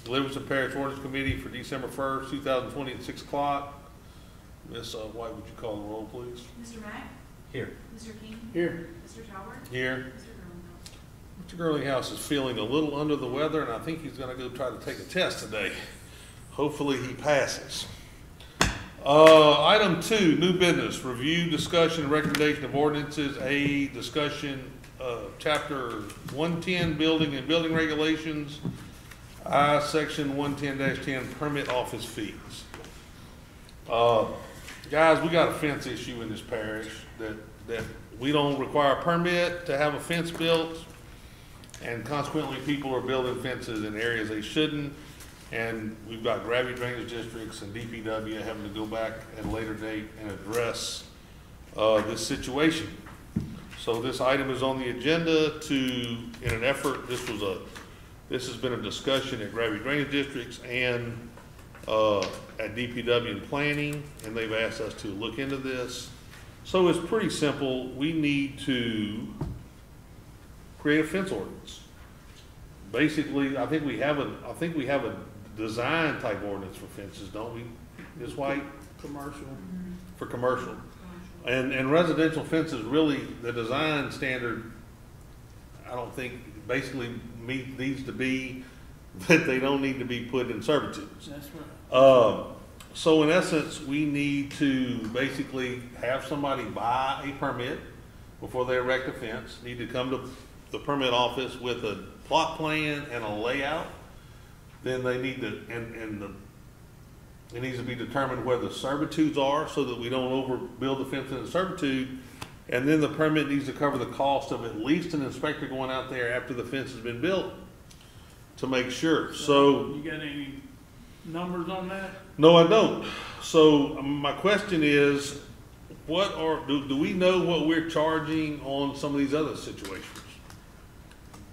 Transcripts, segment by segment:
Livingston Parish Ordinance Committee for December 1st, 2020 at 6 o'clock. Ms. White, would you call the roll, please? Mr. Mack? Here. Mr. King? Here. Mr. Talbert? Here. Mr. Mr. Girlinghouse is feeling a little under the weather, and I think he's going to go try to take a test today. Hopefully he passes. Item 2, new business, review, discussion, and recommendation of ordinances. A, discussion chapter 110, building and building regulations. I, section 110-10, permit office fees. Guys, we got a fence issue in this parish that we don't require a permit to have a fence built, and consequently people are building fences in areas they shouldn't. And we've got gravity drainage districts and DPW having to go back at a later date and address this situation. So this item is on the agenda in an effort, this has been a discussion at gravity drainage districts and at DPW and planning, and they've asked us to look into this. So it's pretty simple. We need to create a fence ordinance. Basically, I think we have a design type ordinance for fences, don't we? Ms. White? Commercial. For commercial. And residential fences, really, the design standard, I don't think basically needs to be that they don't need to be put in servitudes. That's right. So in essence, we need to basically have somebody buy a permit before they erect a fence, need to come to the permit office with a plot plan and a layout. Then they need to, it needs to be determined where the servitudes are so that we don't overbuild the fence in the servitude. And then the permit needs to cover the cost of at least an inspector going out there after the fence has been built to make sure. So you got any numbers on that? No, I don't. So my question is, do we know what we're charging on some of these other situations?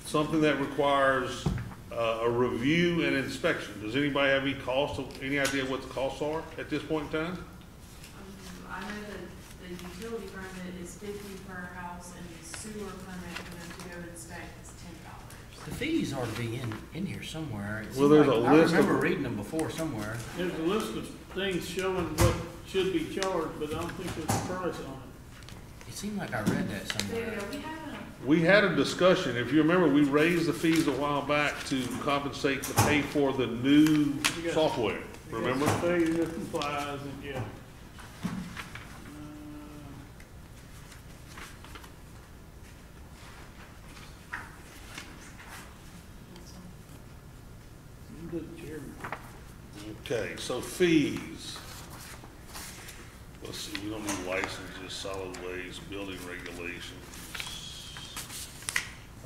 Something that requires a review and inspection. Does anybody have any idea what the costs are at this point in time? I know that the utility permit is $50 per house, and the sewer permit for them to go inspect is $10. The fees ought to be in here somewhere. Well, there's a list. I remember reading them before somewhere. There's a list of things showing what should be charged, but I don't think there's a price on it. It seemed like I read that somewhere. We had a discussion. If you remember, we raised the fees a while back to compensate to pay for the new software. Remember? Failure to comply, and yeah. Okay, so fees. Let's see, we don't need licenses, solid waste, building regulations.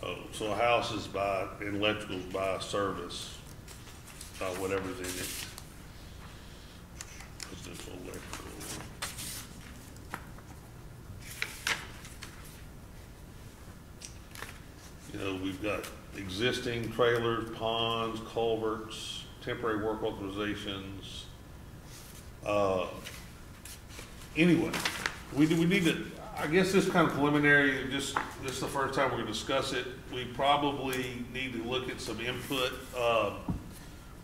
Oh, so a house is electrical's by service, by whatever's in it. Residential electrical. You know, we've got existing trailers, ponds, culverts, temporary work authorizations. Anyway, we need to, I guess this kind of preliminary, this is the first time we're going to discuss it. We probably need to look at some input.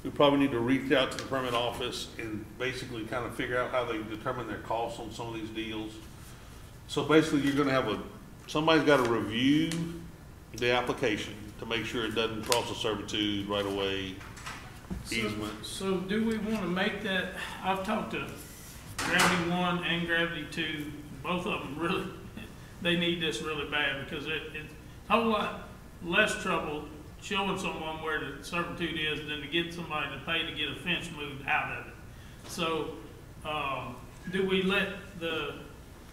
We probably need to reach out to the permit office and basically kind of figure out how they determine their costs on some of these deals. So basically you're going to have somebody's got to review the application to make sure it doesn't cross a servitude right away, easement. So do we want to make that, I've talked to Gravity 1 and Gravity 2, both of them really, they need this really bad because it's a whole lot less trouble showing someone where the servitude is than to get somebody to pay to get a fence moved out of it. So do we let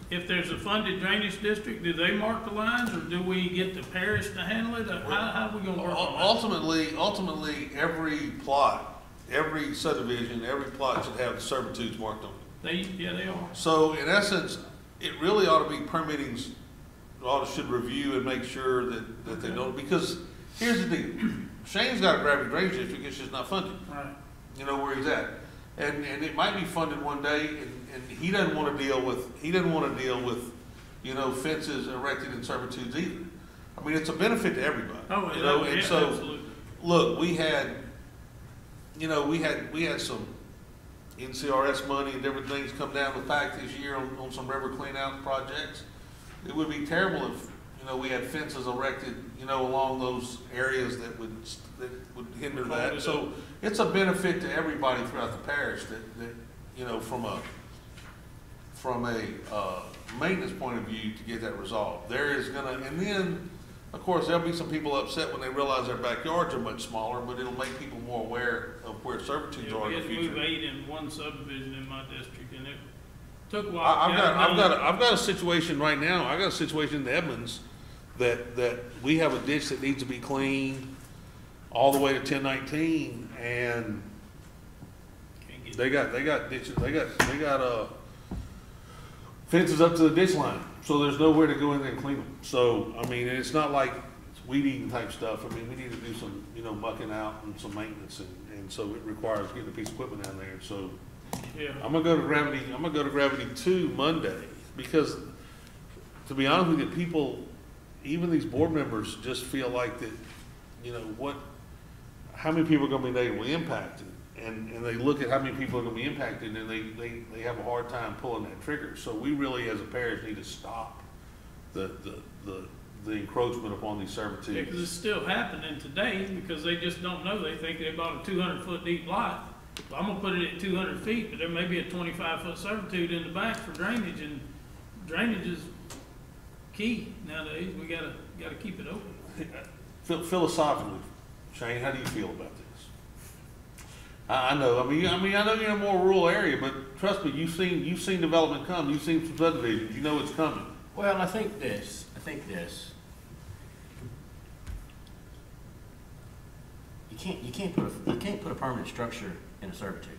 if there's a funded drainage district, do they mark the lines, or do we get the parish to handle it? How are we going to work on that? Ultimately, every plot, every subdivision, every plot should have the servitudes marked on it. Yeah, they are. So in essence, it really ought to be permitting's should review and make sure that they don't, because here's the deal. Shane's got a gravity drainage district, it's just not funded. Right. You know where he's at. And it might be funded one day, and he doesn't want to deal with, you know, fences erected in servitudes either. I mean, it's a benefit to everybody. Oh, you know? And so, absolutely. look, we had you know, we had some NCRS money and different things come down the pike this year on some river clean out projects. It would be terrible if, you know, we had fences erected, you know, along those areas that would hinder that. So it's a benefit to everybody throughout the parish that you know, from a maintenance point of view to get that resolved. There is gonna, and then, of course, there'll be some people upset when they realize their backyards are much smaller, but it'll make people more aware of where servitudes are in the future. We had to move 8 in one subdivision in my district, and it took a while. I've got a situation right now. I got a situation in Edmonds that we have a ditch that needs to be cleaned all the way to 1019, and they got ditches. They got fences up to the ditch line, so there's nowhere to go in there and clean them. So I mean, it's not like weed eating type stuff. I mean, we need to do some, you know, mucking out and some maintenance, and so it requires getting a piece of equipment down there. So yeah, I'm gonna go to Gravity 2 Monday, because to be honest with you, people, even these board members, just feel like that, you know, how many people are gonna be negatively impacted, and they look at how many people are gonna be impacted, and they have a hard time pulling that trigger. So we really, as a parish, need to stop the encroachment upon these servitudes. yeah, because it's still happening today, because they just don't know. They think they bought a 200-foot deep lot. Well, I'm gonna put it at 200 feet, but there may be a 25-foot servitude in the back for drainage, and drainage is key nowadays. We gotta keep it open. Philosophically, Shane, how do you feel about this? I know. I mean, I know you're in a more rural area, but trust me, you've seen development come. You've seen some subdivisions. You know it's coming. Well, I think this. You can't put a permanent structure in a servitude,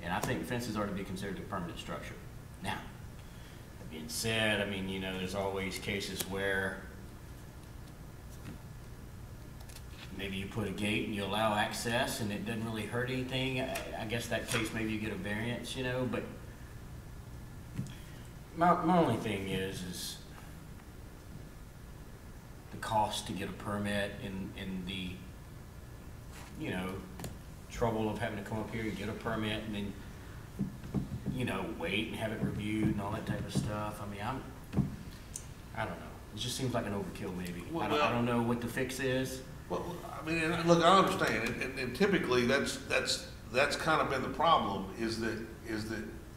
and I think fences are to be considered a permanent structure. Now, that being said, I mean, you know, there's always cases where maybe you put a gate and you allow access and it doesn't really hurt anything. I guess that case maybe you get a variance, you know, but my only thing is the cost to get a permit and the, you know, trouble of having to come up here and get a permit and then, you know, wait and have it reviewed and all that type of stuff. I mean, I don't know. It just seems like an overkill maybe. Well, I don't know what the fix is. Well, I mean, and look, I understand, and typically that's kind of been the problem, is that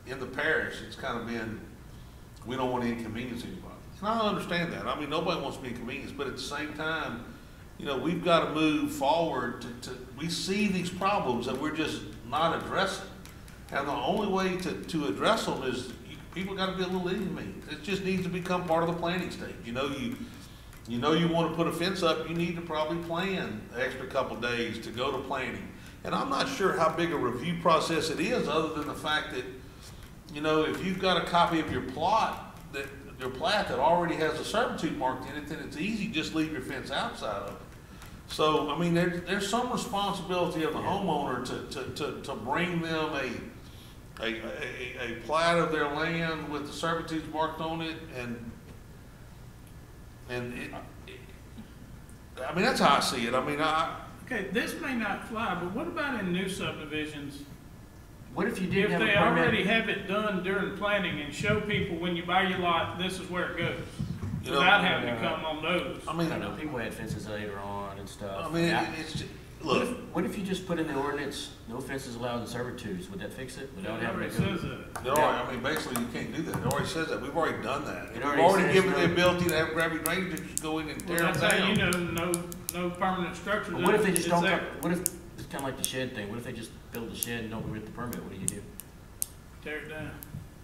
in the parish, it's kind of been, we don't want to inconvenience anybody. And I understand that. I mean, nobody wants to be inconvenienced, but at the same time, you know, we've got to move forward we see these problems that we're just not addressing. And the only way to address them is people got to be a little inconvenient. It just needs to become part of the planning stage. You know you want to put a fence up, you need to probably plan an extra couple of days to go to planning. And I'm not sure how big a review process it is, other than the fact that, you know, if you've got a copy of your plat that already has a servitude marked in it, then it's easy, just leave your fence outside of it. So, I mean, there's some responsibility of the homeowner to bring them a plat of their land with the servitudes marked on it, and I mean, that's how I see it. I mean, Okay, this may not fly, but what about in new subdivisions? What if you did have a If they permit? already have it done during planning and show people when you buy your lot, this is where it goes, you know, without having to come on those. I I mean, don't know, people had fences later on and stuff. I mean, it's look. What if you just put in the ordinance, no fences allowed in servitudes? Would that fix it? It Without having already to go? says that. No, I mean, basically, you can't do that. It already says that. We've already done that. It We've already already says given no. the ability to have gravity drainage to just go in and tear Well, them that's how you down. know, no permanent structures. What if they just It's don't, there. what if, it's kind of like the shed thing, what if they just build the shed and don't get the permit? What do you do? Tear it down.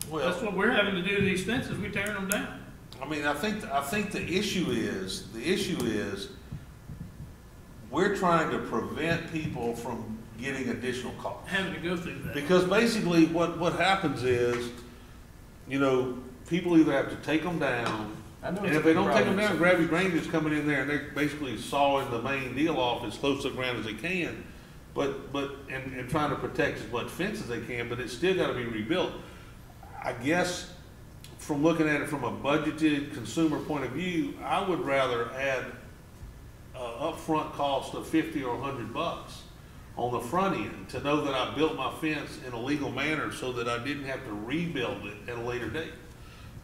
That's Well, what we're having to do to these fences, we're tearing them down. I mean, I think the issue is we're trying to prevent people from getting additional costs. Having to go through that. Because basically what happens is, you know, people either have to take them down, I know and it's a if they big don't take them problem. down, gravity drainage is coming in there and they're basically sawing the main deal off as close to the ground as they can, and trying to protect as much fence as they can, but it's still gotta be rebuilt. I guess, from looking at it from a budgeted consumer point of view, I would rather add upfront cost of $50 or $100, on the front end to know that I built my fence in a legal manner so that I didn't have to rebuild it at a later date.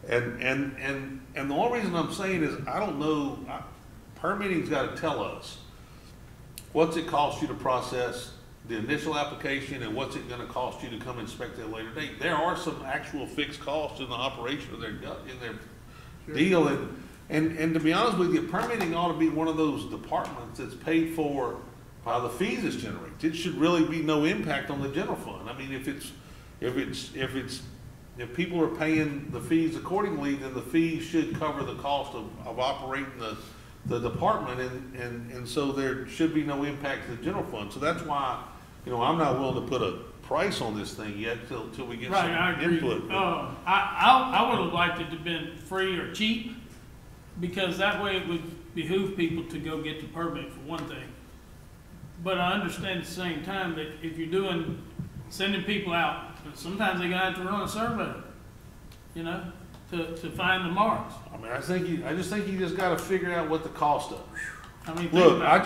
And the only reason I'm saying is I don't know, permitting's got to tell us what's it cost you to process the initial application and what's it going to cost you to come inspect at a later date. There are some actual fixed costs in the operation of their deal, and to be honest with you, permitting ought to be one of those departments that's paid for by the fees it's generated. It should really be no impact on the general fund. I mean, if people are paying the fees accordingly, then the fees should cover the cost of operating the department, and so there should be no impact to the general fund. So that's why, I'm not willing to put a price on this thing yet till we get Right, some input. I would have liked it to have been free or cheap, because that way it would behoove people to go get the permit for one thing. But I understand at the same time that if you're sending people out, sometimes they're gonna have to run a survey, to find the marks. I mean, I just think you just got to figure out what the cost of it. I mean, I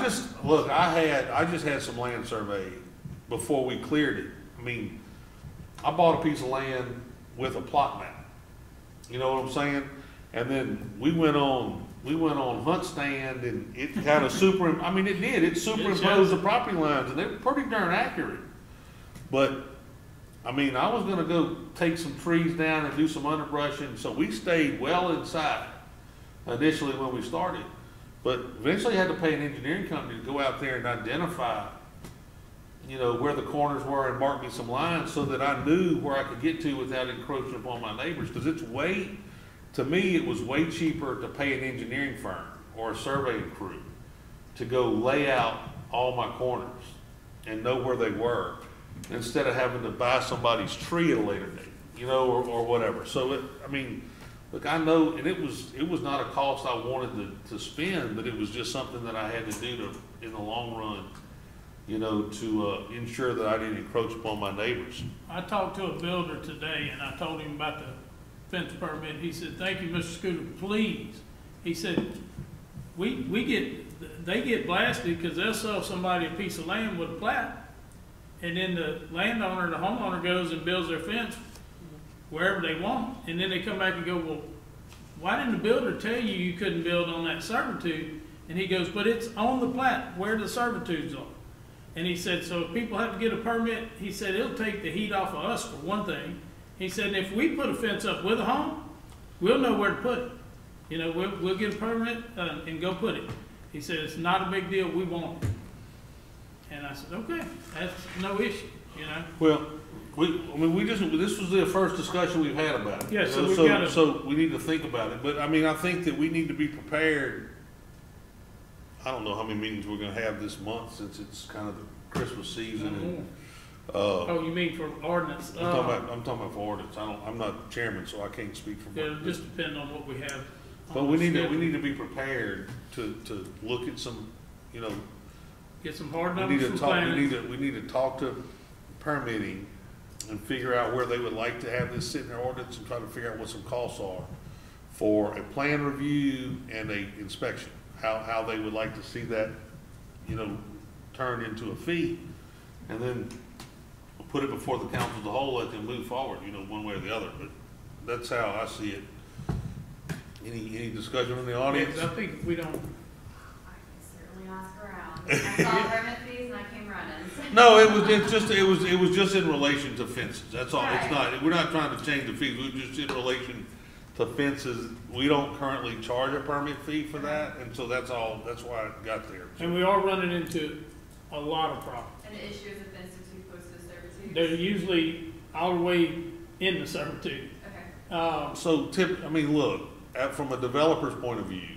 just had some land surveyed before we cleared it. I mean, I bought a piece of land with a plot map. You know what I'm saying? And then we went on Hunt Stand, and it kind of it superimposed the property lines, and they were pretty darn accurate. But I mean, I was gonna go take some trees down and do some underbrushing, so we stayed well inside initially when we started. But eventually had to pay an engineering company to go out there and identify, where the corners were and mark me some lines so that I knew where I could get to without encroaching upon my neighbors. Because to me, it was way cheaper to pay an engineering firm or a surveying crew to go lay out all my corners and know where they were, instead of having to buy somebody's tree at a later date, or whatever. So look, I know, and it was not a cost I wanted to spend, but it was just something that I had to do in the long run, to ensure that I didn't encroach upon my neighbors. I talked to a builder today, and I told him about the fence permit. He said, "Thank you, Mr. Scooter, please." He said, they get blasted because they'll sell somebody a piece of land with a plat, and then the landowner, the homeowner, goes and builds their fence wherever they want, and then they come back and go, "Well, why didn't the builder tell you you couldn't build on that servitude?" And he goes, "But it's on the plat where the servitudes are." And he said, "So if people have to get a permit," he said, "it'll take the heat off of us for one thing." He said, "And if we put a fence up with a home, we'll know where to put it. We'll get a permit and go put it." He said, "It's not a big deal, we want it." And I said, "Okay, that's no issue, Well, this was the first discussion we've had about it. Yeah, so so we need to think about it. But I think that we need to be prepared. I don't know how many meetings we're gonna have this month, since it's kind of the Christmas season. And, oh, you mean for ordinance? I'm talking about for ordinance. I'm not chairman, so I can't speak for. It'll just depend on what we have. But we need to be prepared to look at some, Get some hard we numbers need from to talk. planning. We need to talk to permitting and figure out where they would like to have this sit in their ordinance, and try to figure out what some costs are for a plan review and a inspection. How they would like to see that, turned into a fee, and then put it before the council as a whole, let them move forward, one way or the other. But that's how I see it. Any discussion in the audience? I think if we don't. I can certainly ask around. I saw permit fees and I came running. No, it was just in relation to fences. That's all. It's not. We're not trying to change the fees. We're just in relation to fences. We don't currently charge a permit fee for that, and so that's all. That's why it got there. And we are running into a lot of problems. And the issue is the fences too close to the servitude. They're usually all the way in the servitude. Okay. So look, from a developer's point of view,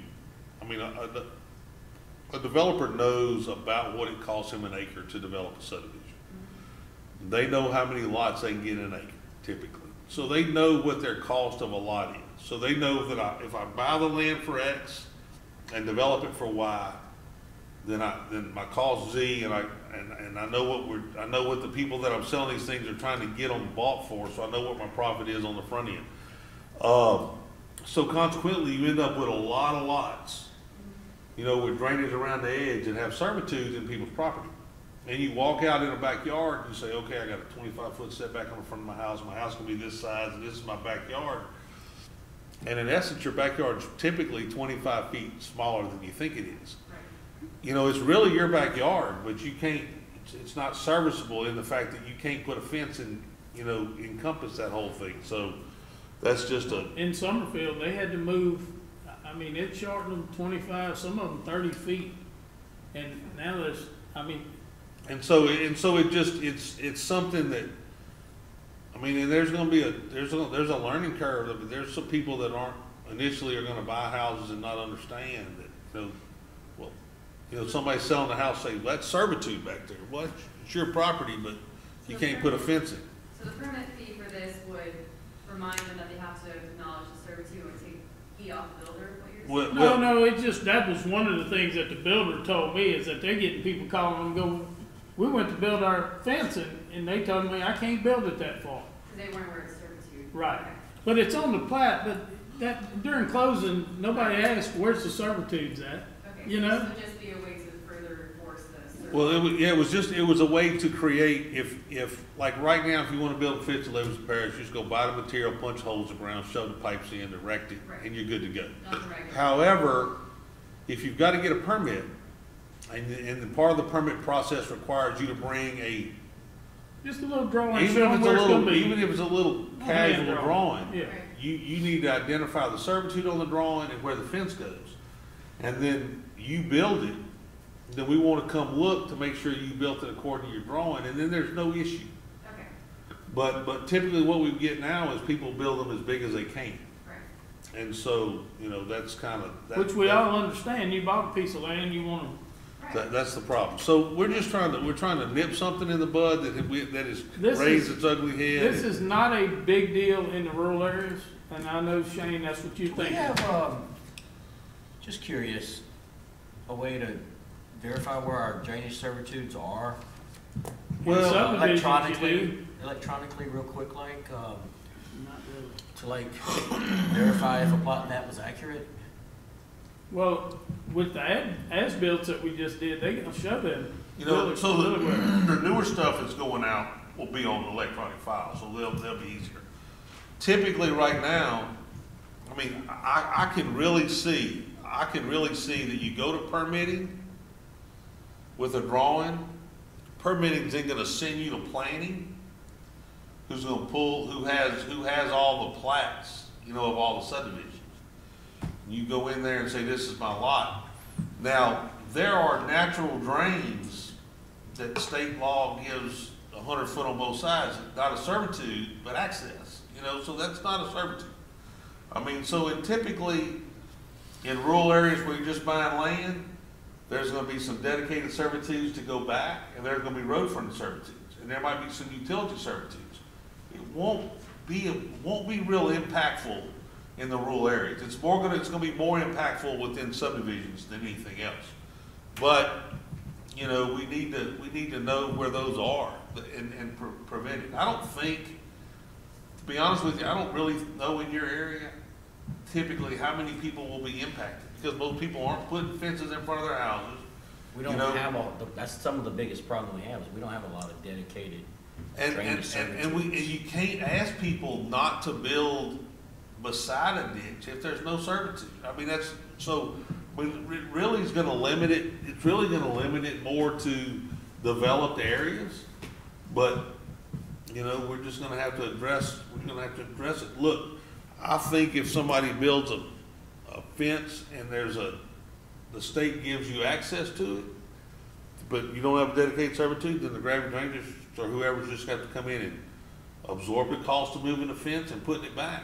a developer knows about what it costs him an acre to develop a subdivision. Mm-hmm. They know how many lots they can get in an acre, typically. So they know what their cost of a lot is. So they know that if I buy the land for X and develop it for Y, then my cost Z, and I know what the people that I'm selling these things are trying to get them bought for, so I know what my profit is on the front end. So consequently, you end up with a lot of lots, with drainage around the edge, and have servitudes in people's property. and you walk out in a backyard, and you say, okay, I got a 25-foot setback on the front of my house can be this size, and this is my backyard. And in essence, your backyard's typically 25 feet smaller than you think it is. Right. You know, it's really your backyard, but you can't, it's not serviceable in the fact that you can't put a fence and, you know, encompass that whole thing. So that's just a, In Summerfield, they had to move, I mean, it shortened them 25, some of them 30 feet. And now there's, I mean, and so it just, it's something that, I mean, and there's gonna be there's a learning curve. But there's some people that aren't, initially are gonna buy houses and not understand that, you know, well, you know, somebody selling the house say, well, that's servitude back there. Well, it's your property, but you can't put a fence in. So the permit fee for this would remind them that they have to acknowledge the servitude or take heat off the builder, what you're saying? no, it just, that was one of the things that the builder told me, is that they're getting people calling them, go, we went to build our fence and they told me I can't build it that far. Because they weren't aware of servitude. Right. Okay. But it's on the plat, but that, during closing, nobody asked, where's the servitudes at? Okay, You so know? this would just be a way to further enforce the servitude. Well, it was a way to create, if, like right now, if you wanna build a fence in Livingston Parish, you just go buy the material, punch holes in the ground, shove the pipes in, erect it, Right. and you're good to go. Not the regular. However, if you've gotta get a permit, and the part of the permit process requires you to bring a, Just a little drawing even showing if it's a where it's gonna little, be. even if it's a little Hand casual drawing, Yeah. Right. you need to identify the servitude on the drawing and where the fence goes. And then you build it, then we wanna come look to make sure you built it according to your drawing, and then there's no issue. Okay, But typically what we get now is people build them as big as they can. right. And so, you know, that's kind of. Which we all understand, you bought a piece of land, you wanna, Right. That's the problem. So we're just trying to nip something in the bud that is This raised is- its ugly head. this is not a big deal in the rural areas, and I know Shane, that's what you We think. have, just curious, a way to verify where our drainage servitudes are? Well, Subdivisions you Electronically, real quick, like, Not really. to like verify if a plot map was accurate? Well, with the as-built that we just did, they gonna show them. You know, really- so really well. the newer stuff that's going out will be on electronic files, so they'll be easier. Typically, right now, I mean, I can really see that you go to permitting with a drawing, permitting's then gonna send you to planning, who has all the plats, you know, of all the subdivisions. You go in there and say, this is my lot. Now, there are natural drains that state law gives 100 foot on both sides, not a servitude, but access, you know, so that's not a servitude. I mean, so typically, in rural areas where you're just buying land, there's gonna be some dedicated servitudes to go back, and there's gonna be road frontage servitudes, and there might be some utility servitudes. It won't be real impactful in the rural areas. It's gonna be more impactful within subdivisions than anything else. But, you know, we need to know where those are and prevent it. I don't think, to be honest with you, I don't really know in your area typically how many people will be impacted, because most people aren't putting fences in front of their houses. We don't You know- have that's some of the biggest problem we have, is we don't have a lot of dedicated And drainage and you can't ask people not to build beside a ditch if there's no servitude. I mean, that's, so, it really is gonna limit it, it's really gonna limit it more to developed areas. But, you know, we're gonna have to address it. Look, I think if somebody builds a fence and the state gives you access to it, but you don't have a dedicated servitude, then the gravity drainage or whoever's just got to come in and absorb the cost of moving the fence and putting it back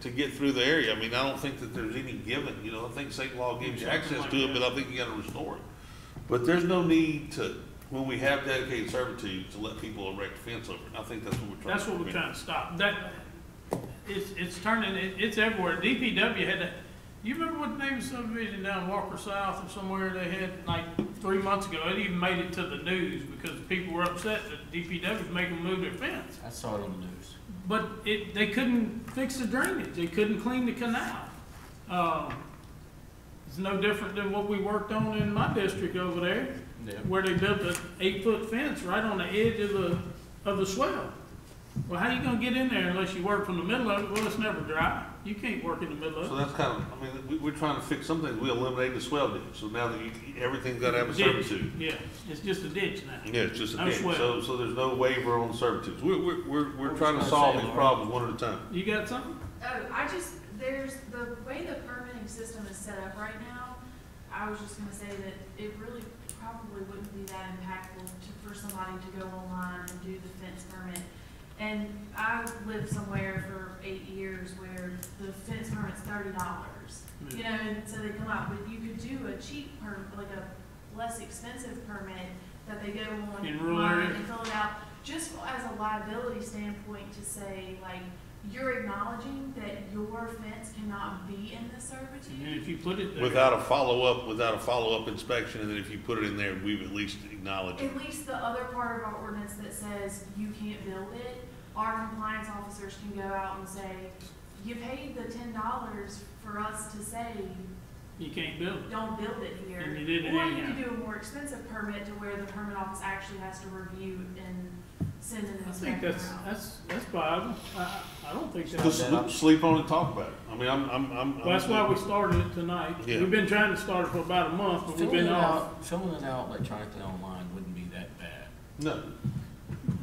to get through the area. I mean, I don't think that there's any given, you know, I think state law gives you access to it, but I think you gotta restore it. But there's no need to, when we have dedicated servitude, to let people erect a fence over it. I think that's what we're trying to That's what we're prevent. trying to stop. It's turning, it's everywhere. DPW had that, you remember what name of subdivision down Walker South or somewhere they had like 3 months ago? It even made it to the news because people were upset that DPW was making them move their fence. I saw it on the news. But they couldn't fix the drainage, they couldn't clean the canal. It's no different than what we worked on in my district over there. Yeah. where they built an 8-foot fence right on the edge of the swell. Well, how you gonna get in there unless you work from the middle of it? Well, it's never dry. You can't work in the middle So of it. that's kind of, I mean, we're trying to fix some things. We eliminated the swell ditch, so now that everything's gotta have a Ditch. servitude. Yeah, it's just a ditch now. Yeah, it's just a No ditch, swell. so there's no waiver on the servitudes. We're trying to gonna solve say, these Laura? problems one at a time. You got something? Oh, there's, the way the permitting system is set up right now, I was just gonna say that it really probably wouldn't be that impactful for somebody to go online and do the fence permit. And I lived somewhere for 8 years where the fence permit's $30. You know, and so they come out, but you could do a cheap like a less expensive permit that they go on In rural online areas? and fill it out, just as a liability standpoint to say, like, you're acknowledging that your fence cannot be in the And servitude. if you put it there. Without a follow-up inspection, and then if you put it in there, we've at least acknowledged it. At least the other part of our ordinance that says you can't build it, our compliance officers can go out and say, you paid the $10 for us to say, You can't build it. don't build it here. And you did it Or you anyhow. could do a more expensive permit to where the permit office actually has to review and send an I think inspector out. that's viable. I don't think Just that's. sleep on it and talk about it. I mean, I'm. Well, that's why we started it tonight. Yeah. We've been trying to start it for about a month, but we've been off. Filling it out electronically online wouldn't be that bad. No.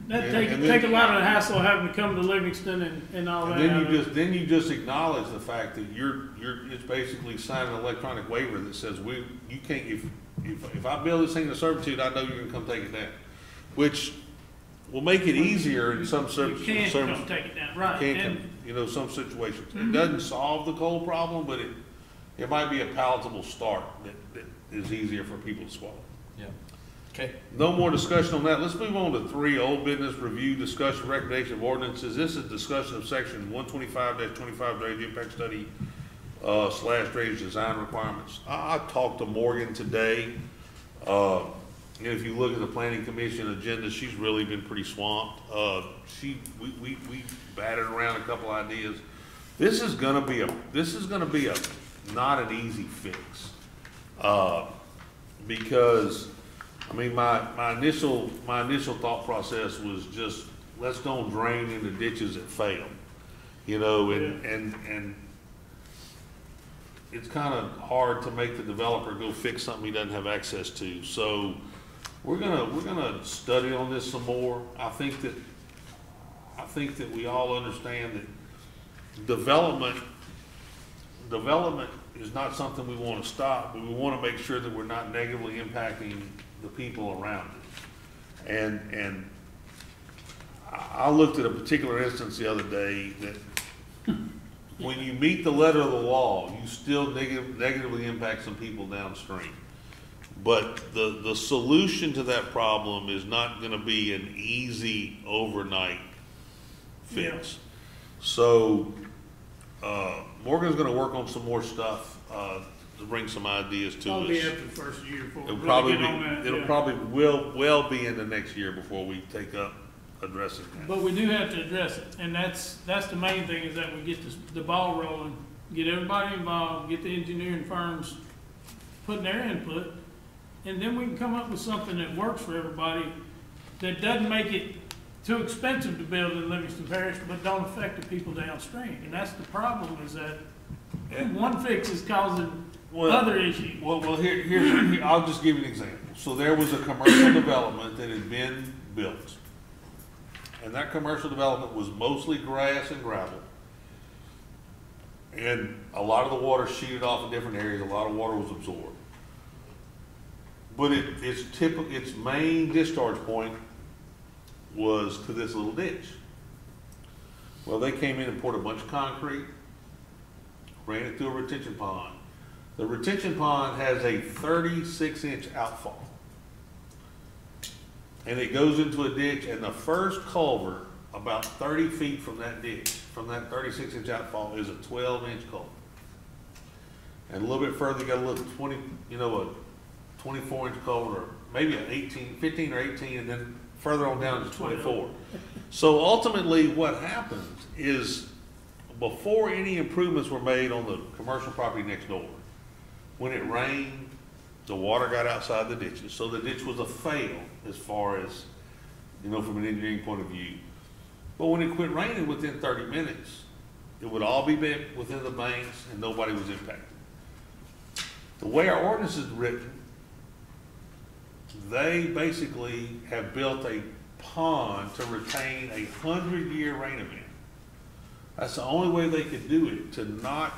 That And take then- a lot of the hassle of having to come to Livingston and all that. And then you just acknowledge the fact that it's basically signing an electronic waiver that says you can't, if I build this thing in servitude, I know you're gonna come take it down. Which will make it easier in some You services. can't come take it down, right? Can't, And some situations. It doesn't solve the coal problem, but it might be a palatable start that is easier for people to swallow. Yeah. Okay. No more discussion on that. Let's move on to 3, old business review, discussion, recommendation of ordinances. This is discussion of section 125-25 drainage impact study, / drainage design requirements. I talked to Morgan today. And if you look at the planning commission agenda, she's really been pretty swamped. We batted around a couple ideas. This is gonna be a not an easy fix. Because I mean, my initial thought process was just, let's don't drain into ditches that fail, you know, and it's kind of hard to make the developer go fix something he doesn't have access to. So we're gonna study on this some more. I think that we all understand that development is not something we want to stop, but we want to make sure that we're not negatively impacting the people around it. And I looked at a particular instance the other day that when you meet the letter of the law, you still negatively impact some people downstream. But the solution to that problem is not going to be an easy overnight fix. So Morgan's going to work on some more stuff to bring some ideas to Probably us. after the first year before we It'll really probably get on that. it'll yeah. probably well be in the next year before we take up addressing that. But we do have to address it, and that's the main thing, is that we get the ball rolling, get everybody involved, get the engineering firms putting their input, and then we can come up with something that works for everybody, that doesn't make it too expensive to build in Livingston Parish, but don't affect the people downstream. And that's the problem, is that one fix is causing other issues. Well, here, I'll just give you an example. So there was a commercial development that had been built. And that commercial development was mostly grass and gravel. And a lot of the water sheeted off in different areas, a lot of water was absorbed. But its main discharge point was to this little ditch. Well, they came in and poured a bunch of concrete, ran it through a retention pond. The retention pond has a 36-inch outfall. And it goes into a ditch, and the first culvert, about 30 feet from that ditch, from that 36-inch outfall, is a 12-inch culvert. And a little bit further, you got a little 24-inch culvert, or maybe an 15 or 18, and then further on down to 24. So ultimately, what happens is, before any improvements were made on the commercial property next door, when it rained, The water got outside the ditches, so the ditch was a fail as far as, from an engineering point of view. But when it quit raining within 30 minutes, it would all be within the banks and nobody was impacted. The way our ordinance is written, they basically have built a pond to retain a 100-year rain event. That's the only way they could do it, to not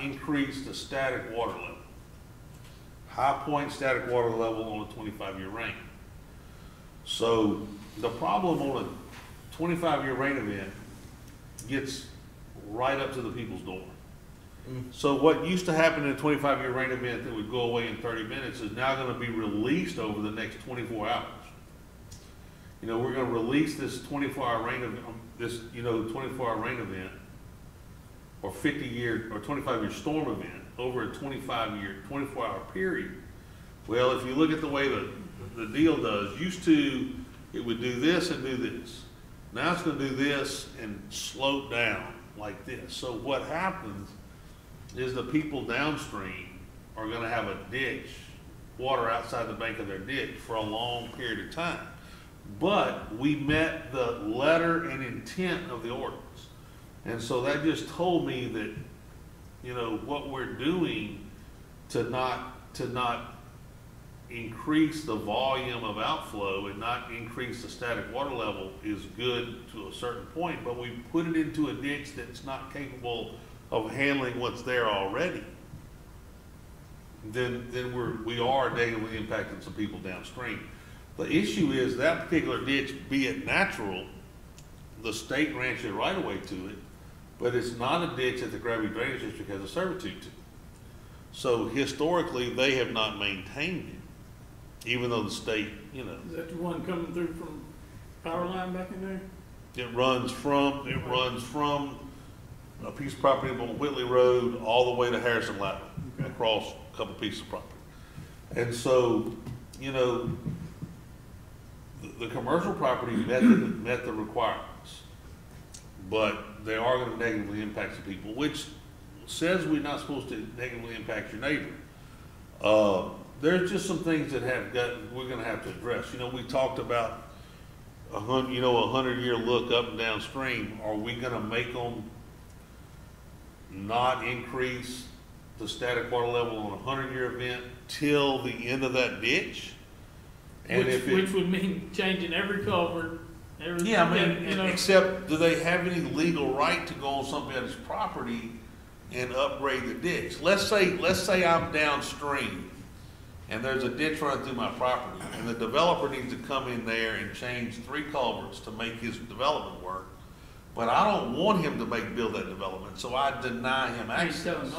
increase the static water level. High point static water level on a 25-year rain. So the problem on a 25-year rain event gets right up to the people's door. So what used to happen in a 25-year rain event that would go away in 30 minutes is now going to be released over the next 24 hours. We're going to release this 24-hour rain event, 24-hour rain event, or 50-year or 25-year storm event over a 24-hour period. Well, if you look at the way the deal does, used to, it would do this and do this. Now it's going to do this and slope down like this. So what happens is the people downstream are going to have a ditch, water outside the bank of their ditch for a long period of time. But we met the letter and intent of the ordinance. And so that just told me that, what we're doing to not increase the volume of outflow and not increase the static water level is good to a certain point, but we put it into a ditch that's not capable of handling what's there already. Then we are negatively impacting some people downstream. The issue is that particular ditch, be it natural, the state grants you right away to it, but it's not a ditch that the Gravity Drainage District has a servitude to. So historically, they have not maintained it, even though the state, Is that the one coming through from power line back in there? it runs from a piece of property on Whitley Road all the way to Harrison Lateral, across a couple pieces of property. And so, the commercial property met the requirements, but they are going to negatively impact the people, which says we're not supposed to negatively impact your neighbor. There's just some things that we're going to have to address. We talked about a 100-year look up and downstream. Are we going to make them not increase the static water level on a 100-year event till the end of that ditch? And which would mean changing every culvert, except do they have any legal right to go on somebody's property and upgrade the ditch? Let's say I'm downstream and there's a ditch running through my property and the developer needs to come in there and change 3 culverts to make his development work, but I don't want him to build that development, so I deny him access.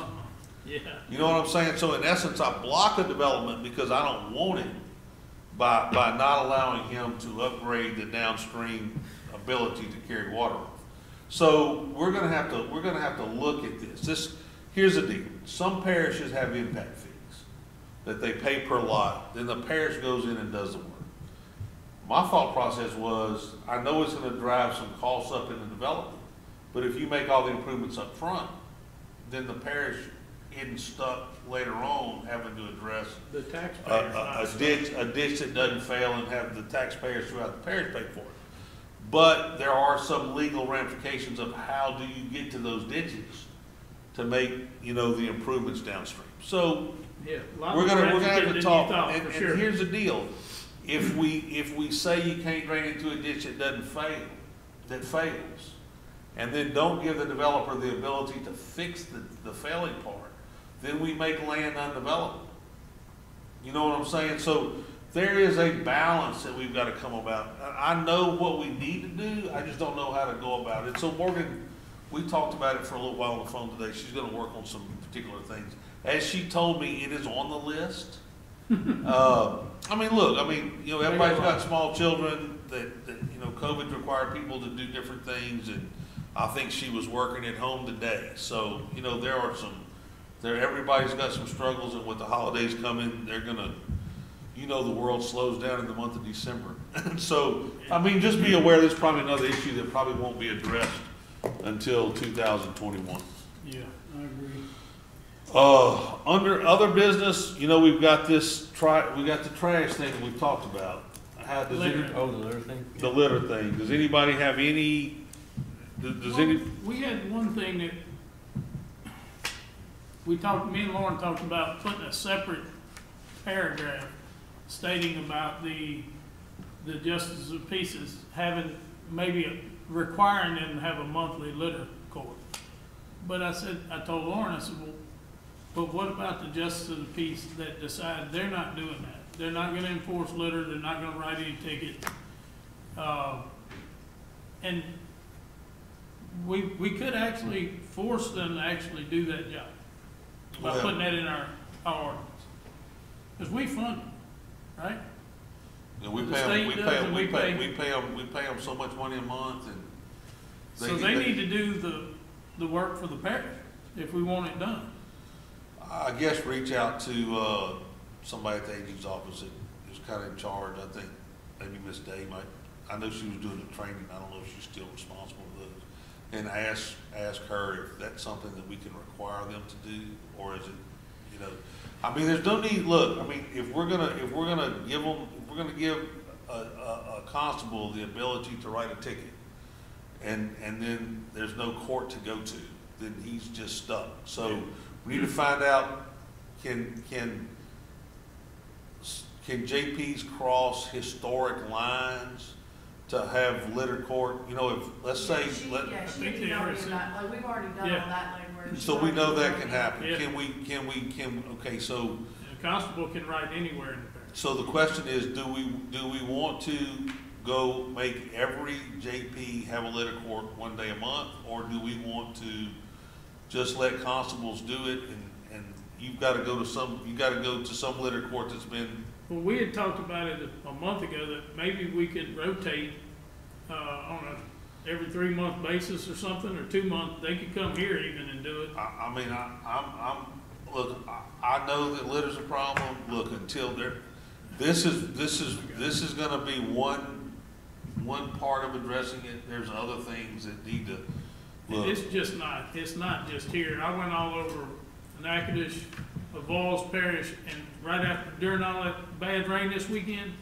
Yeah. You know what I'm saying? So in essence, I block a development because I don't want it, by not allowing him to upgrade the downstream ability to carry water. So we're gonna have to look at this. Here's the deal. Some parishes have impact fees that they pay per lot. Then the parish goes in and does the work. My thought process was, I know it's gonna drive some costs up in the development, but if you make all the improvements up front, then the parish isn't stuck later on having to address the taxpayers, a ditch that doesn't fail and have the taxpayers throughout the parish pay for it. But there are some legal ramifications of how do you get to those ditches to make, the improvements downstream. So we're gonna have to talk, and here's the deal. If we say you can't drain into a ditch that fails, and then don't give the developer the ability to fix the failing part, then we make land undevelopable. You know what I'm saying? So there is a balance that we've got to come about. I know what we need to do, I just don't know how to go about it. So Morgan, we talked about it for a little while on the phone today. She's going to work on some particular things. As she told me, it is on the list. Everybody's got small children that COVID required people to do different things, and I think she was working at home today. So, everybody's got some struggles, and with the holidays coming, they're gonna, the world slows down in the month of December. And so, just be aware there's probably another issue that probably won't be addressed until 2021. Yeah, I agree. Under other business, you know, we've got this we got the trash thing we've talked about. How does Litter. any, Oh, the litter thing? the litter thing, does anybody have any, does any, We had one thing that we talked, me and Lauren talked about putting a separate paragraph stating about the justice of peace having, requiring them to have a monthly litter court. But I told Lauren, I said, well, but what about the justice of the peace that decide they're not doing that? They're not gonna enforce litter, they're not gonna write any ticket. And we could actually force them to actually do that job by Well- putting that in our ordinance. Because we fund them, right? and we The pay them, state we does pay them, and we we pay, pay- we pay them so much money a month and. So they need to do the work for the parish if we want it done. I guess reach out to, somebody at the AG's office that is kind of in charge, I think, maybe Miss Day might, I know she was doing the training, I don't know if she's still responsible for those. And ask her if that's something that we can require them to do, or is it, you know, I mean, there's no need, look, I mean, if we're gonna give a constable the ability to write a ticket, and then there's no court to go to, then he's just stuck. So we need to find out, can JPs cross historic lines to have litter court? You know, if, let's say, Yeah, she think had they told already me said- that, like, we've already done Yeah. all that legwork. so we know that can happen. Yeah. Okay, so, The constable can write anywhere in the parish. so the question is, do we want to go make every JP have a litter court one day a month? Or do we want to just let constables do it and you've got to go to some litter court that's been, Well, we had talked about it a month ago that maybe we could rotate, on a every 3-month basis or something, or 2 month, they could come here even and do it. I mean, look, I know that litter's a problem. Look, until this is gonna be one part of addressing it. There's other things that need to, look. It's not just here. I went all over Natchitoches, Vols Parish, and during all that bad rain this weekend,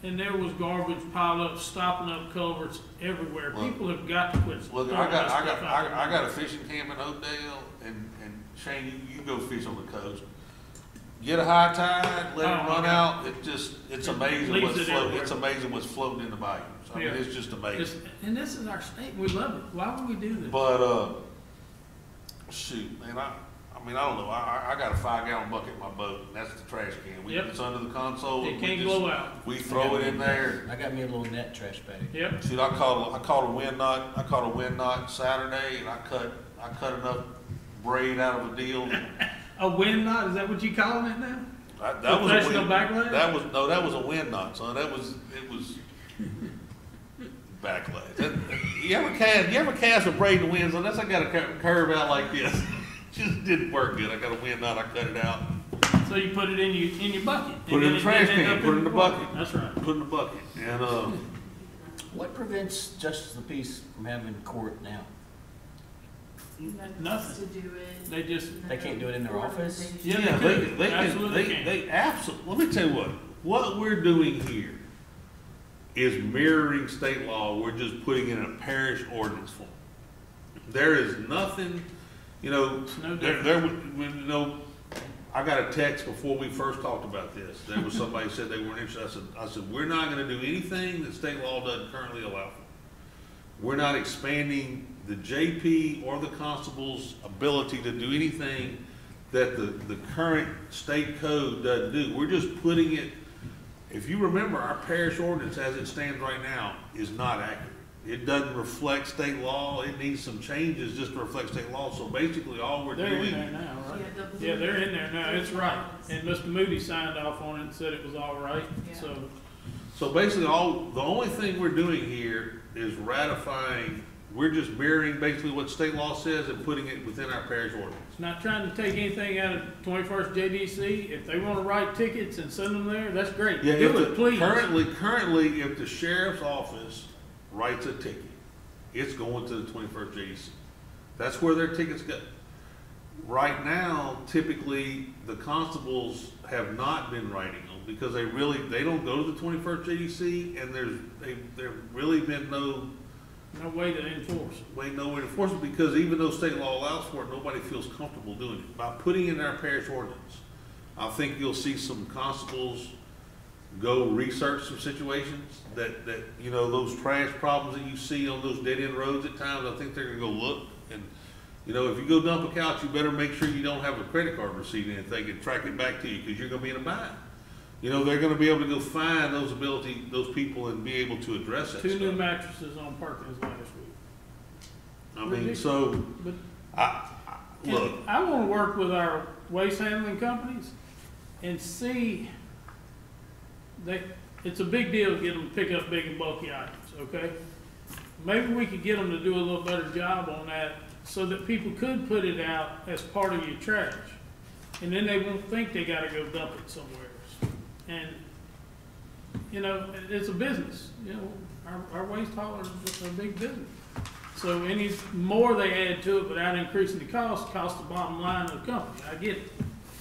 and there was garbage piled up, stopping up culverts everywhere. Look. People have got to quit. Look, throwing I that stuff out. got a fishing camp in Oakdale, and Shane, you go fish on the coast. Get a high tide, let it Oh, run okay. out, it's amazing leaves what's it floating, everywhere. it's amazing what's floating in the bayous. I mean, Yeah. it's just amazing. And this is our state, we love it. Why would we do this? But, shoot, man, I don't know, I got a 5-gallon bucket in my boat, and that's the trash can. Yep. It's under the console. It and can't we just- blow out. We throw it in there. I got me a little net trash bag. Yep. Shoot, I caught a wind knot Saturday, and I cut enough braid out of a deal. A wind knot, is that what you calling it now? That was a Professional wind, backlash? that was a wind knot, son. It was backlash. You ever cast a braid in the wind? So that's I got a curve out like this. Just didn't work good. I got a wind knot. I cut it out. So you put it in your bucket. Put it in the trash can. Put it in the bucket. That's right. Put it in the bucket. And What prevents justice of the peace from having court now? Nothing. To do it. They just, They can't do it in their office? Yeah, they could. Absolutely can. they absolutely. Let me tell you what we're doing here is mirroring state law. We're just putting it in a parish ordinance form. There is nothing, you know, It's no you know, I got a text before we first talked about this. There was somebody who said they weren't interested. I said, we're not gonna do anything that state law doesn't currently allow for. We're not expanding the JP or the constable's ability to do anything that the current state code doesn't do. We're just putting it, if you remember, our parish ordinance as it stands right now is not accurate. It doesn't reflect state law. It needs some changes just to reflect state law. So basically all we're they're in doing. there now, right? Yeah, the blue- Yeah, they're in there now, it's right. And Mr. Moody signed off on it and said it was all right, Yeah. So basically the only thing we're doing here is ratifying, we're just mirroring basically what state law says and putting it within our parish ordinance. It's not trying to take anything out of 21st JDC. If they wanna write tickets and send them there, that's great. Yeah, Do it, please. currently, if the sheriff's office writes a ticket, it's going to the 21st JDC. That's where their tickets go. right now, typically, the constables have not been writing them because they don't go to the 21st JDC, and there really been no way to enforce. no way to enforce it, because even though state law allows for it, nobody feels comfortable doing it. By putting in our parish ordinance, I think you'll see some constables go research some situations that, you know, those trash problems that you see on those dead end roads at times. I think they're gonna go look, and, you know, if you go dump a couch, you better make sure you don't have a credit card receipt in it, they can track it back to you, because you're gonna be in a bind. You know, they're gonna be able to go find those people and be able to address that 2 new stuff. mattresses on Perkins last week. I mean, so, But look, I wanna work with our waste handling companies and see that it's a big deal to get them to pick up big and bulky items, okay? Maybe we could get them to do a little better job on that so that people could put it out as part of your trash. And then they won't think they gotta go dump it somewhere. And, you know, it's a business, you know, our waste haulers are a big business. So any more they add to it without increasing the cost the bottom line of the company. I get it.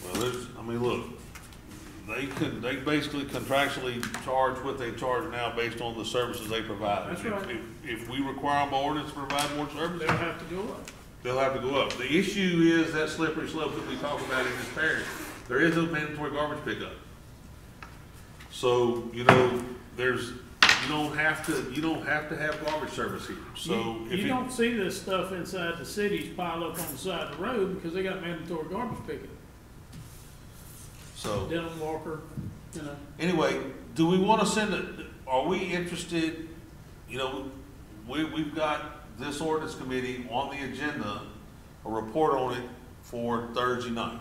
well, look, they basically contractually charge what they charge now based on the services they provide. That's right. If we require them by ordinance to provide more services, They'll have to go up. they'll have to go up. The issue is that slippery slope that we talk about in this parish. There is no mandatory garbage pickup. So, you know, you don't have to have garbage service here. So if You don't see this stuff inside the cities piled up on the side of the road because they got mandatory garbage pickup. So Dental Walker, you know. anyway, do we want to send it, are we interested, you know, we've got this ordinance committee on the agenda, a report on it for Thursday night.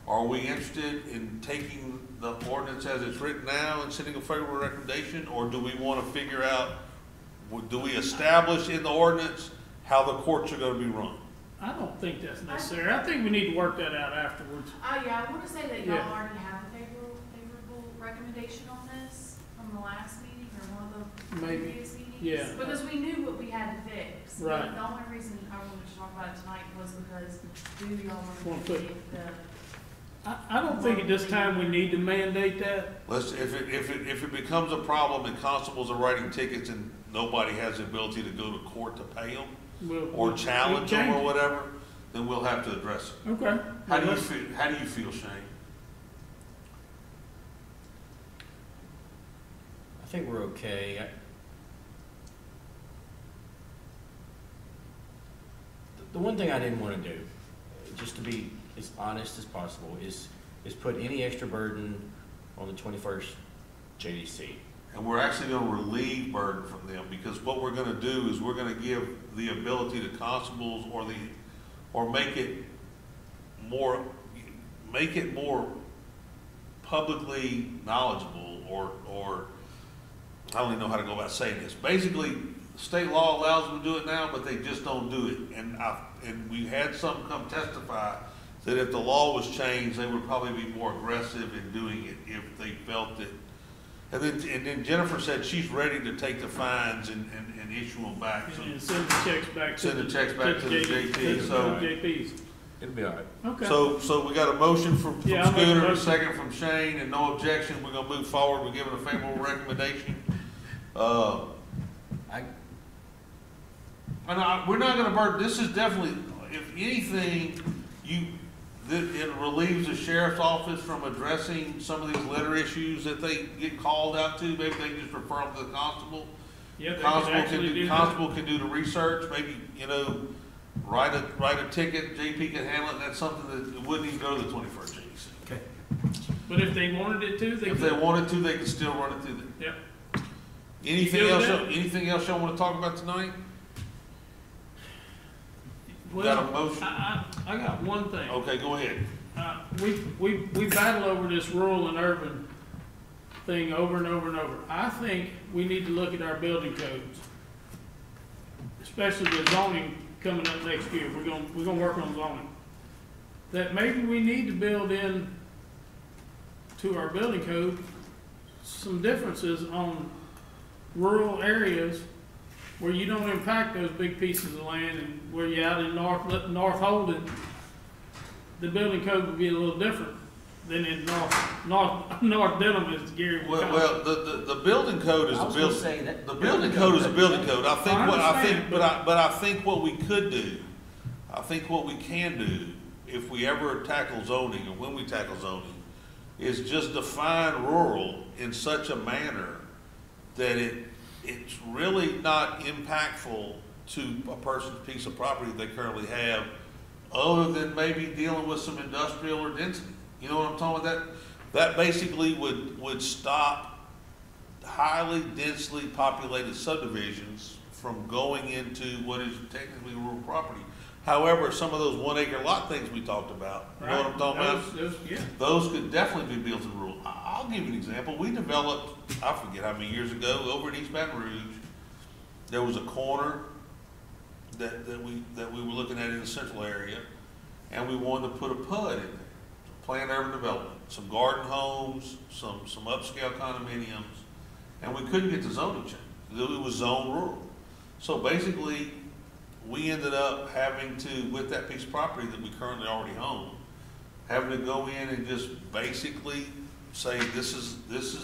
Are we interested in taking the ordinance as it's written now and sending a favorable recommendation, or do we want to figure out, do we establish in the ordinance how the courts are going to be run? I don't think that's necessary. I think we need to work that out afterwards. Yeah, I wanna say that y'all Yeah. already have a favorable recommendation on this from the last meeting or one of the Maybe. previous meetings. Yeah. Because we knew what we had to fix. Right. The only reason I wanted to talk about it tonight was because y'all Want want to to put- get the, I don't think at this time we need to mandate that. If it becomes a problem and constables are writing tickets and nobody has the ability to go to court to pay them, or challenge them or whatever, then we'll have to address it. Okay. How do you feel, Shane? I think we're okay. The one thing I didn't want to do, just to be as honest as possible, is put any extra burden on the 21st JDC. And we're actually gonna relieve burden from them, because what we're gonna do is we're gonna give the ability to constables or make it more publicly knowledgeable, or I don't even know how to go about saying this. Basically, state law allows them to do it now, but they just don't do it. And we had some come testify that if the law was changed, they would probably be more aggressive in doing it if they felt that. And then Jennifer said she's ready to take the fines and issue them back. So And send the checks back to send the checks back to the JP, so. JPs. It'll be all right. Okay. So we got a motion from Yeah, I'll make a Scooter, a motion. second from Shane, and no objection. We're gonna move forward. We're giving a favorable recommendation. We're not gonna burden, this is definitely, if anything, it relieves the sheriff's office from addressing some of these litter issues that they get called out to. Maybe they just refer them to the constable. Yeah, they can actually do that. Constable can do the research, maybe, you know, write a ticket, JP can handle it, and that's something that wouldn't even go to the 21st JDC. Okay. But if they wanted it to, they If could. they wanted to, they could still run it through them. Yep. Anything You good else, with anything else y'all wanna talk about tonight? Well, Got a motion? I got one thing. Okay, go ahead. We battle over this rural and urban thing over and over and over. I think we need to look at our building codes, especially with zoning coming up next year. We're gonna work on zoning. That maybe we need to build in to our building code some differences on rural areas where you don't impact those big pieces of land, and where you're out in North Holden, the building code would be a little different than in North Denham, as Gary would call it. Well, the building code is I the was gonna building, say that. the building code is a building code. I think what, I think, understand, but I think what we could do, I think what we can do, if we ever tackle zoning, or when we tackle zoning, is just define rural in such a manner that it's really not impactful to a person's piece of property they currently have, other than maybe dealing with some industrial or density. You know what I'm talking about? That basically would stop highly densely populated subdivisions from going into what is technically rural property. However, some of those 1 acre lot things we talked about, you know what I'm talking about? Yeah. Those could definitely be built in rural. I'll give you an example. We developed, I forget how many years ago, over in East Baton Rouge, there was a corner that we were looking at in the central area, and we wanted to put a PUD in there, planned urban development, some garden homes, some upscale condominiums, and we couldn't get the zoning change. It was zone rural. So basically, we ended up having to, with that piece of property that we currently already own, having to go in and just basically say, this is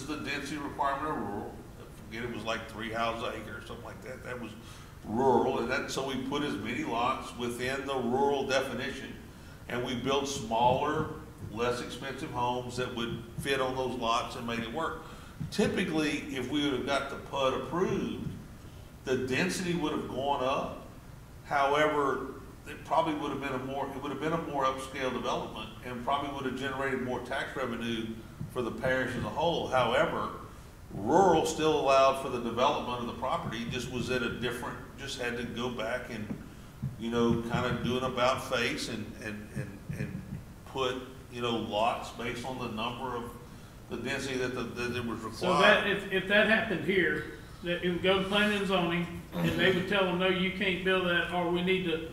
the density requirement of rural. I forget, it was like 3 houses an acre or something like that. That was rural, and so we put as many lots within the rural definition, and we built smaller, less expensive homes that would fit on those lots and made it work. Typically, if we would have got the PUD approved, the density would have gone up. However, it probably would have been a more upscale development, and probably would have generated more tax revenue for the parish as a whole. However, rural still allowed for the development of the property, just was at a different, just had to go back and, you know, kind of do an about face and put, you know, lots based on the number of the density that it was required. So that, if that happened here, that it would go to planning and zoning, and they would tell them, no, you can't build that, or we need to,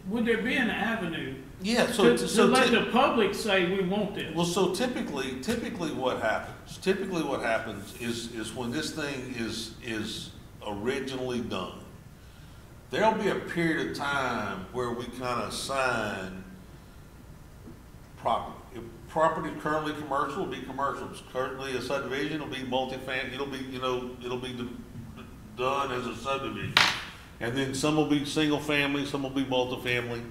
would there be an avenue? Yeah, To let the public say, we want this? well, so typically what happens is when this thing is originally done, there'll be a period of time where we kind of assign property. If property is currently commercial, it'll be commercial. If it's currently a subdivision, it'll be multifamily, it'll be done as a subdivision. And then some will be single family, some will be multifamily.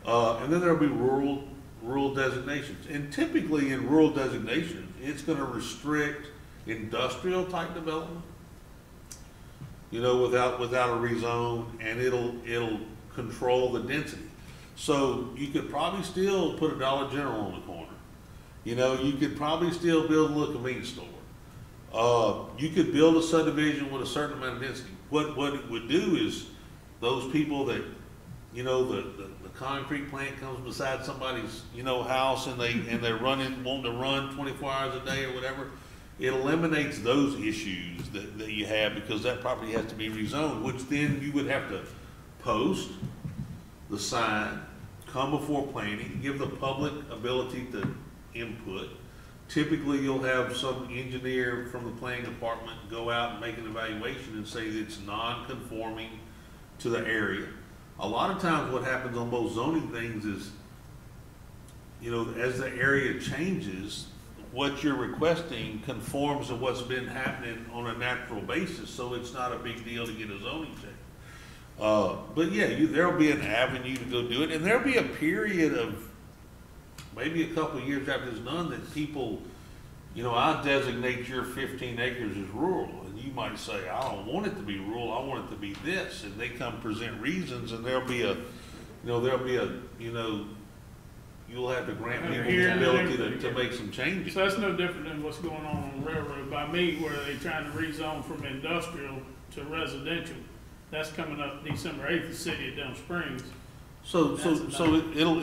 And then there'll be rural designations. And typically in rural designations, it's gonna restrict industrial type development, you know, without a rezone, and it'll control the density. So you could probably still put a Dollar General on the corner. You know, you could probably still build a little convenience store. You could build a subdivision with a certain amount of density. What it would do is those people that, you know, the concrete plant comes beside somebody's, you know, house, and they're wanting to run 24 hours a day or whatever, it eliminates those issues that you have, because that property has to be rezoned, which then you would have to post the sign, come before planning, give the public ability to input. Typically, you'll have some engineer from the planning department go out and make an evaluation and say that it's non-conforming to the area. A lot of times what happens on most zoning things is, you know, as the area changes, what you're requesting conforms to what's been happening on a natural basis, so it's not a big deal to get a zoning change. But yeah, there'll be an avenue to go do it, and there'll be a period of maybe a couple of years after it's done that people, you know, I designate your 15 acres as rural, and you might say, I don't want it to be rural, I want it to be this, and they come present reasons, and you'll have to grant people the ability to make some changes. So that's no different than what's going on the railroad by me, where they're trying to rezone from industrial to residential. That's coming up December 8th, the city of Denham Springs. So it'll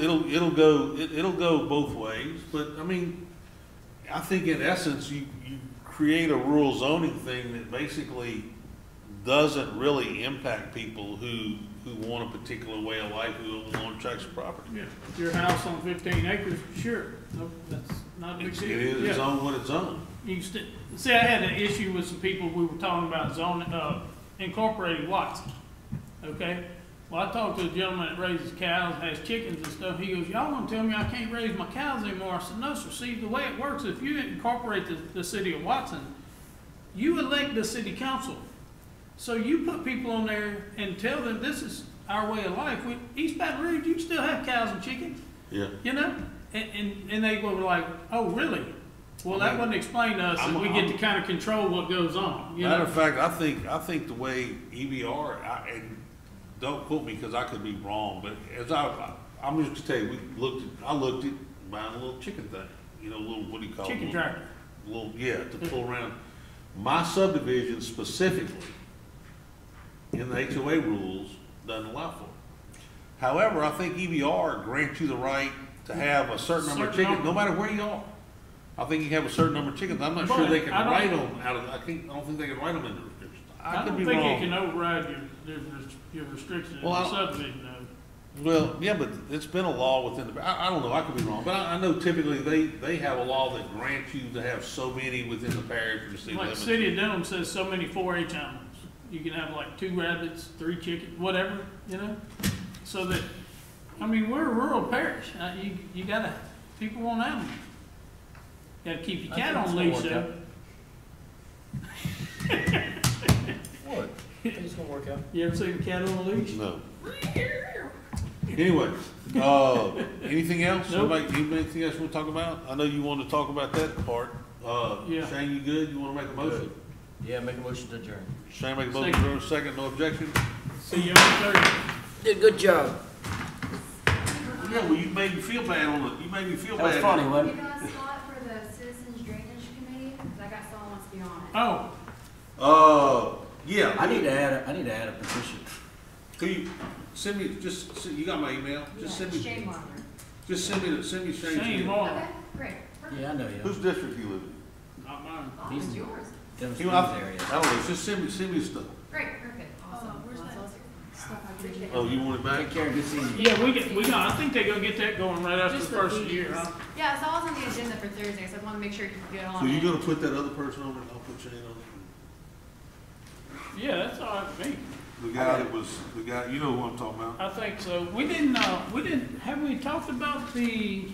go both ways, but I mean, I think in essence, you create a rural zoning thing that basically doesn't really impact people who want a particular way of life, who want to tax property. Yeah, if your house on 15 acres, sure, no, that's not a big deal. It is on what it's on. You can see, I had an issue with some people, we were talking about zoning, incorporating lots, okay? Well, I talked to a gentleman that raises cows, has chickens and stuff. He goes, y'all want to tell me I can't raise my cows anymore? I said, no, sir. See, the way it works, if you incorporate the city of Watson, you elect the city council. So you put people on there and tell them this is our way of life. East Baton Rouge, you still have cows and chickens, Yeah. you know? And they were like, oh, really? Well, that wasn't explained to us, and we get to kind of control what goes on, you Matter know? of fact, I think the way EVR, and don't quote me because I could be wrong, but as I'm just gonna tell you, I looked at buying a little chicken thing, you know, little, what do you call it? Chicken Little- tractor. Little, yeah, to pull around. My subdivision specifically, in the HOA rules, doesn't allow for it. However, I think EVR grants you the right to have a certain number of Certain chickens, no number. matter where you are. I think you can have a certain number of chickens. I'm not sure But they can I don't- write them out of, I don't think they can write them into restrictions. I I could don't be think it wrong. can override your restrictions in Well, the I- subdivision, though. Well, yeah, but it's been a law within the, I don't know, I could be wrong, but I know typically they have a law that grants you to have so many within the parish or city Like limits. City of Denham says so many 4-H animals. You can have like 2 rabbits, 3 chickens, whatever, you know? So that, I mean, we're a rural parish. You gotta, people want animals. Gotta keep your cat on leash, though. What? I think it's gonna work out. You ever seen a cat on a leash? No. Anyway, anything else? Nope. You anything else you want to talk about? I know you want to talk about that part. Yeah. Shane, you good? You want to make a motion? Yeah, make a motion to adjourn. Shane, make a motion, second, no objection? See you on Thursday. Did a good job. Yeah, well, you made me feel bad on it. You made me feel bad. That was funny, You wasn't it? got a spot for the Citizens Drainage Committee? Because I got someone wants to be on it. Yeah. I need to add a petition. Could you send me, you got my email? Just send me, Shane Marler. just send me Shane's Shane email. Martin. Okay, great. Perfect. Yeah, I know you. Whose district you live in? Not mine. Oh, He's- it's yours. Dennis He- Springs I area. I don't know, just send me stuff. Great, perfect. Awesome. Where's Well, that that's stuff I can do? Oh, you want it back? Take care, good seeing you. Yeah, I think they're gonna get that going right after the Just the first fees. year, huh? Yeah, it's all on the agenda for Thursday, so I want to make sure you can get on So it. you gonna put that other person on it, I'll put Shane on it? Yeah, that's all right with me. The guy that was, you know who I'm talking about? I think so. We didn't, have we talked about the